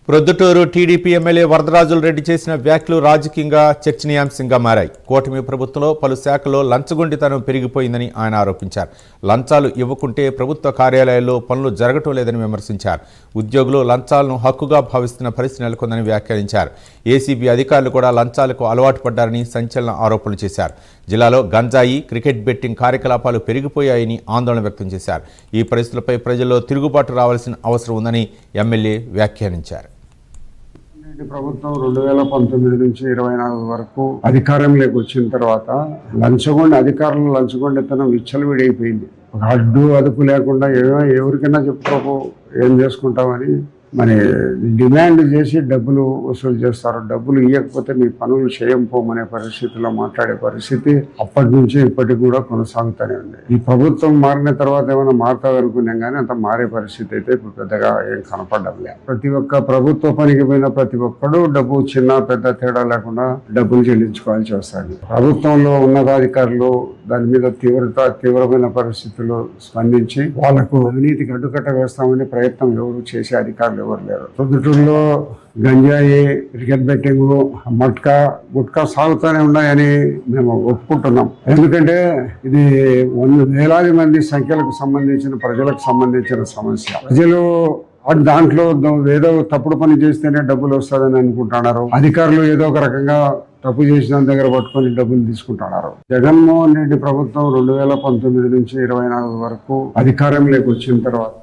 Proddatur TDP MLA వరదరాజుల Reddy చేసిన వ్యాఖ్యలు రాజకీయంగా చర్చనీయాంశంగా మారాయి. కూటమి ప్రభుత్వంలో పలు శాఖల్లో లంచగొండితనం పెరిగిపోయిందని ఆయన ఆరోపించారు. లంచాలు ఇవ్వకుంటే ప్రభుత్వ కార్యాలయాల్లో పనులు జరగటం లేదని విమర్శించారు. ఉద్యోగులు లంచాలను హక్కుగా భావిస్తున్న పరిస్థితి నెలకొందని వ్యాఖ్యానించారు. ఏసీబీ అధికారులు కూడా లంచాలకు అలవాటు పడ్డారని సంచలన ఆరోపణలు చేశారు. జిల్లాలో గంజాయి, క్రికెట్ బెట్టింగ్ కార్యకలాపాలు పెరిగిపోయాయని ఆందోళన వ్యక్తం చేశారు. ఈ పరిస్థితులపై ప్రజల్లో తిరుగుబాటు రావాల్సిన అవసరం ఉందని ఎమ్మెల్యే వ్యాఖ్యానించారు. ప్రభుత్వం 2019 నుంచి 24 వరకు అధికారంలోకి వచ్చిన తర్వాత అధికారులు లంచగొండితనం విచ్చలవిడైపోయింది. ఒక అడ్డు అదుపు లేకుండా ఎవరికైనా చెప్పుకోకు ఏం చేసుకుంటామని మరి డిమాండ్ చేసి డబ్బులు వసూలు చేస్తారు. డబ్బులు ఇవ్వకపోతే మీ పనులు చేయంపోమనే పరిస్థితిలో మాట్లాడే పరిస్థితి అప్పటి నుంచి ఇప్పటికి కూడా కొనసాగుతూనే ఉంది. ఈ ప్రభుత్వం మారిన తర్వాత ఏమైనా మారుతుంది అనుకున్నాం కానీ అంత మారే పరిస్థితి అయితే ఇప్పుడు పెద్దగా ఏం కనపడడం లేదు. ప్రతి ఒక్క ప్రభుత్వ పనికి పోయిన ప్రతి ఒక్కడు డబ్బు చిన్న పెద్ద తేడా లేకుండా డబ్బులు చెల్లించుకోవాల్సి వస్తుంది. ప్రభుత్వంలో ఉన్నతాధికారులు దాని మీద తీవ్రమైన పరిస్థితుల్లో స్పందించి వాళ్లకు అవినీతికి అడ్డుకట్ట వేస్తామని ప్రయత్నం ఎవరు చేసే అధికారులు ఎవరు లేరు. ప్రొద్దుటూరులో గంజాయి, క్రికెట్ బెట్టింగ్, మట్కా, గుట్కా సాగుతూనే ఉన్నాయని మేము ఒప్పుకుంటున్నాం. ఎందుకంటే ఇది వేలాది మంది సంఖ్యలకు సంబంధించిన ప్రజలకు సంబంధించిన సమస్య. ప్రజలు దాంట్లో ఏదో తప్పుడు పని చేస్తేనే డబ్బులు వస్తుందని అనుకుంటున్నారు. అధికారులు ఏదో ఒక రకంగా తప్పు చేసిన దగ్గర పట్టుకొని డబ్బులు తీసుకుంటున్నారు. జగన్మోహన్ రెడ్డి ప్రభుత్వం 2019 నుంచి 24 వరకు అధికారంలోకి వచ్చిన తర్వాత